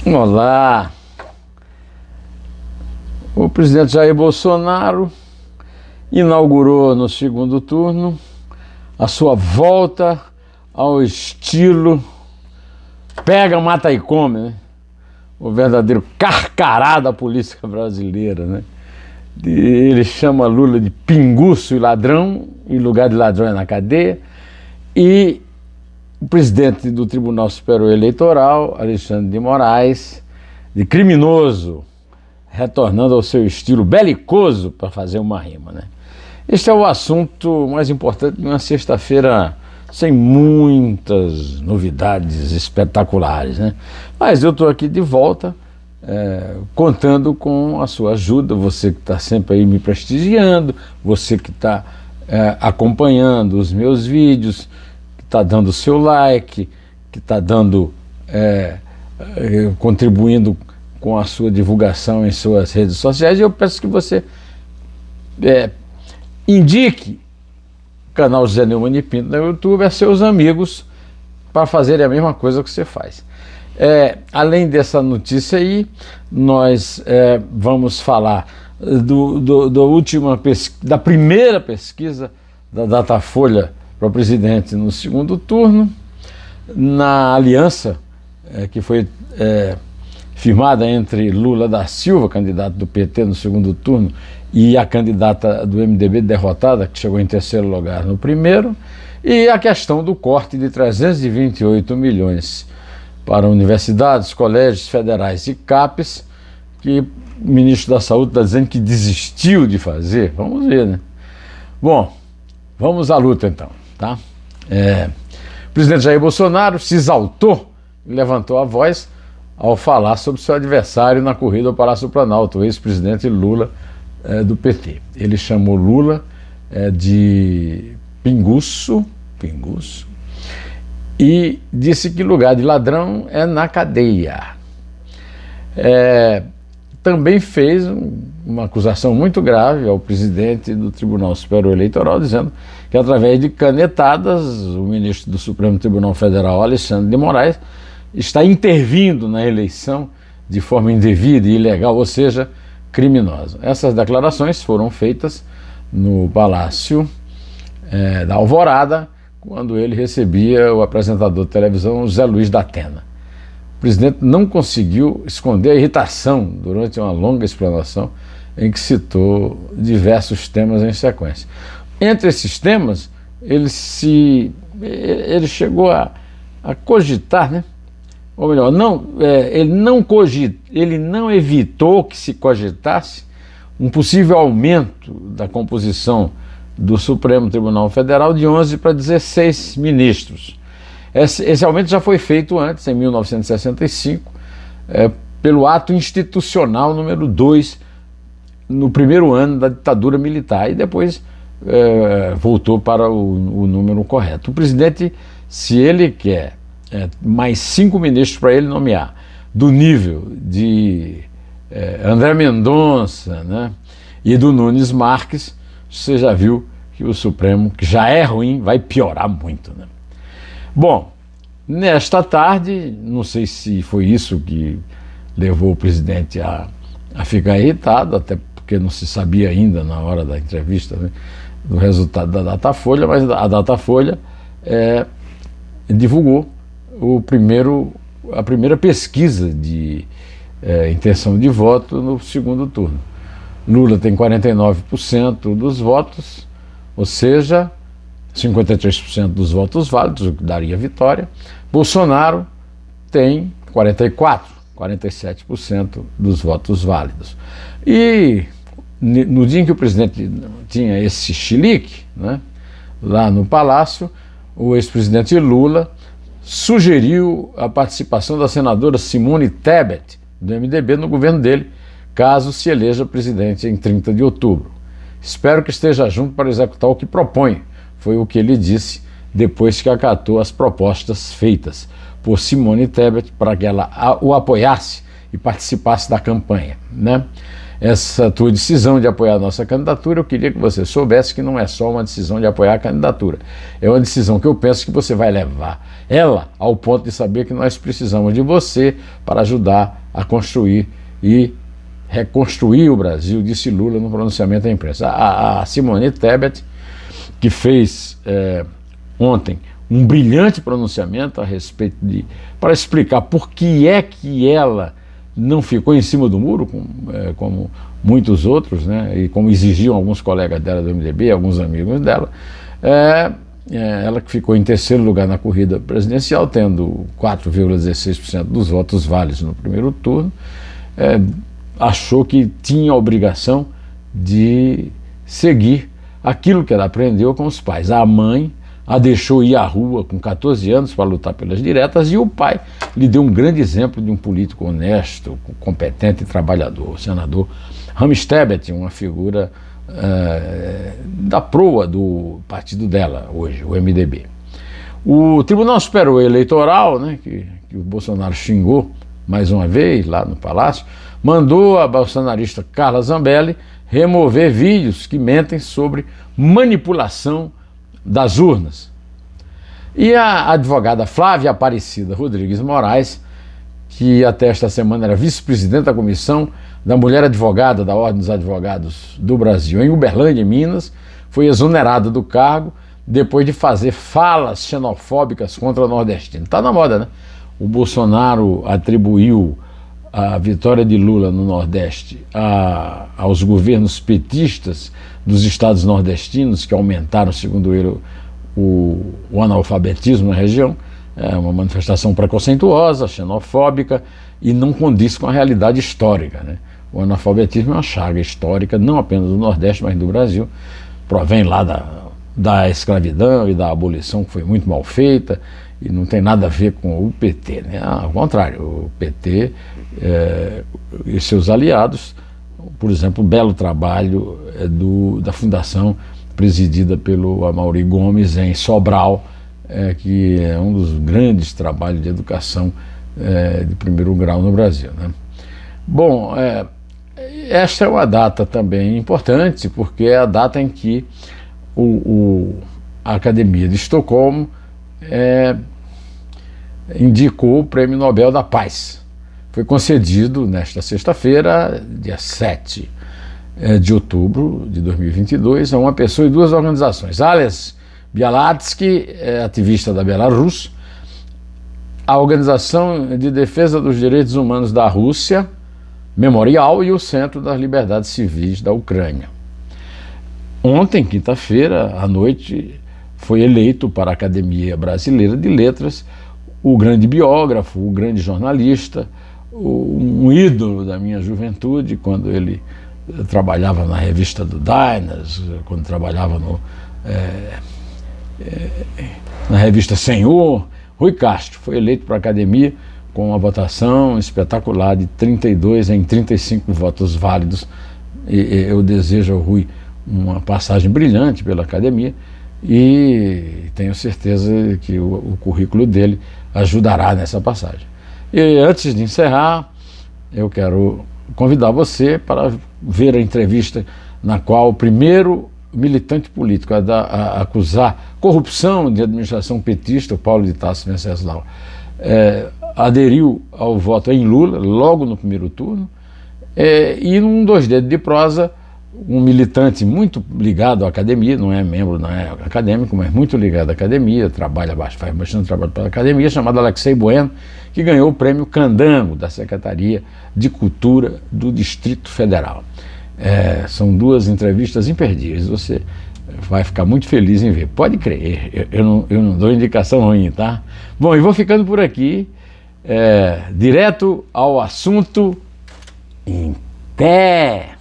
Olá! O presidente Jair Bolsonaro inaugurou no segundo turno a sua volta ao estilo pega, mata e come, né? O verdadeiro carcará da política brasileira, né? Ele chama Lula de pinguço e ladrão, e lugar de ladrão é na cadeia, e o presidente do Tribunal Superior Eleitoral, Alexandre de Moraes, de criminoso, retornando ao seu estilo belicoso para fazer uma rima, né? Este é o assunto mais importante de uma sexta-feira sem muitas novidades espetaculares, né? Mas eu estou aqui de volta, contando com a sua ajuda, você que está sempre aí me prestigiando, você que está acompanhando os meus vídeos, que está dando o seu like, que está dando, contribuindo com a sua divulgação em suas redes sociais. E eu peço que você indique o canal José Neumann e Pinto no YouTube a seus amigos para fazerem a mesma coisa que você faz. Além dessa notícia aí, nós vamos falar da primeira pesquisa da Datafolha para o presidente no segundo turno, na aliança que foi firmada entre Lula da Silva, candidato do PT no segundo turno, e a candidata do MDB derrotada, que chegou em terceiro lugar no primeiro, e a questão do corte de 328 milhões para universidades, colégios federais e CAPES, que o ministro da Saúde está dizendo que desistiu de fazer. Vamos ver, né? Bom, vamos à luta então, tá? O presidente Jair Bolsonaro se exaltou e levantou a voz ao falar sobre seu adversário na corrida ao Palácio do Planalto, o ex-presidente Lula do PT. Ele chamou Lula de pinguço, e disse que lugar de ladrão é na cadeia. Também fez uma acusação muito grave ao presidente do Tribunal Superior Eleitoral, dizendo que através de canetadas o ministro do Supremo Tribunal Federal, Alexandre de Moraes, está intervindo na eleição de forma indevida e ilegal, ou seja, criminosa. Essas declarações foram feitas no Palácio da Alvorada, quando ele recebia o apresentador de televisão José Luiz da Atena. O presidente não conseguiu esconder a irritação durante uma longa explanação em que citou diversos temas em sequência. Entre esses temas, ele chegou a cogitar, né? Ou melhor, ele não evitou que se cogitasse um possível aumento da composição do Supremo Tribunal Federal de 11 para 16 ministros. Esse aumento já foi feito antes, em 1965, pelo ato institucional número 2, no primeiro ano da ditadura militar, e depois voltou para o número correto. O presidente, se ele quer mais 5 ministros para ele nomear, do nível de André Mendonça, né, e do Nunes Marques, você já viu que o Supremo, que já é ruim, vai piorar muito, né? Bom, nesta tarde, não sei se foi isso que levou o presidente a ficar irritado, até porque não se sabia ainda na hora da entrevista, né, do resultado da Datafolha, mas a Datafolha divulgou a primeira pesquisa de intenção de voto no segundo turno. Lula tem 49% dos votos, ou seja, 53% dos votos válidos, o que daria vitória. Bolsonaro tem 47% dos votos válidos. E no dia em que o presidente tinha esse chilique, né, lá no Palácio, o ex-presidente Lula sugeriu a participação da senadora Simone Tebet, do MDB, no governo dele, caso se eleja presidente em 30 de outubro. Espero que esteja junto para executar o que propõe, foi o que ele disse depois que acatou as propostas feitas por Simone Tebet para que ela o apoiasse e participasse da campanha, né? essa tua decisão de apoiar a nossa candidatura, eu queria que você soubesse que não é só uma decisão de apoiar a candidatura. É uma decisão que eu penso que você vai levar ela ao ponto de saber que nós precisamos de você para ajudar a construir e reconstruir o Brasil, disse Lula no pronunciamento à imprensa. A Simone Tebet, que fez ontem um brilhante pronunciamento a respeito para explicar por que é que ela não ficou em cima do muro, como muitos outros, né, e como exigiam alguns colegas dela do MDB, alguns amigos dela, ela que ficou em terceiro lugar na corrida presidencial, tendo 4,16% dos votos válidos no primeiro turno, achou que tinha a obrigação de seguir aquilo que ela aprendeu com os pais. A mãe a deixou ir à rua com 14 anos para lutar pelas diretas, e o pai lhe deu um grande exemplo de um político honesto, competente e trabalhador, o senador Rames Tebet, uma figura da proa do partido dela hoje, o MDB. O Tribunal Superior Eleitoral, né, que o Bolsonaro xingou mais uma vez lá no Palácio, mandou a bolsonarista Carla Zambelli remover vídeos que mentem sobre manipulação das urnas. E a advogada Flávia Aparecida Rodrigues Moraes, que até esta semana era vice-presidente da Comissão da Mulher Advogada da Ordem dos Advogados do Brasil, em Uberlândia, Minas, foi exonerada do cargo depois de fazer falas xenofóbicas contra o nordestino. Está na moda, né? O Bolsonaro atribuiu a vitória de Lula no Nordeste aos governos petistas dos estados nordestinos, que aumentaram, segundo ele, o analfabetismo na região. É uma manifestação preconceituosa, xenofóbica e não condiz com a realidade histórica, né? O analfabetismo é uma chaga histórica, não apenas do Nordeste, mas do Brasil. Provém lá da escravidão e da abolição, que foi muito mal feita, e não tem nada a ver com o PT, né? Ao contrário, o PT e seus aliados, por exemplo, o belo trabalho da fundação presidida pelo Amaury Gomes em Sobral, que é um dos grandes trabalhos de educação de primeiro grau no Brasil, né? Bom, esta é uma data também importante, porque é a data em que a Academia de Estocolmo indicou o Prêmio Nobel da Paz. Foi concedido nesta sexta-feira, dia 7 de outubro de 2022, a uma pessoa e duas organizações. Ales Bialatsky, ativista da Belarus, a Organização de Defesa dos Direitos Humanos da Rússia, Memorial, e o Centro das Liberdades Civis da Ucrânia. Ontem, quinta-feira, à noite, foi eleito para a Academia Brasileira de Letras o grande biógrafo, o grande jornalista, um ídolo da minha juventude, quando ele trabalhava na revista do Diners, quando trabalhava na revista Senhor. Rui Castro foi eleito para a Academia com uma votação espetacular de 32 em 35 votos válidos. Eu desejo ao Rui uma passagem brilhante pela Academia e tenho certeza que o currículo dele ajudará nessa passagem. E antes de encerrar, eu quero convidar você para ver a entrevista na qual o primeiro militante político a acusar corrupção de administração petista, o Paulo de Tarso Venceslau, aderiu ao voto em Lula logo no primeiro turno, e num dois dedos de prosa, um militante muito ligado à academia, não é membro, não é acadêmico, mas muito ligado à academia, faz bastante trabalho para a academia, chamado Alexei Bueno, que ganhou o prêmio Candango da Secretaria de Cultura do Distrito Federal. São duas entrevistas imperdíveis, você vai ficar muito feliz em ver. Pode crer, eu não dou indicação ruim, tá? Bom, e vou ficando por aqui, direto ao assunto, em pé.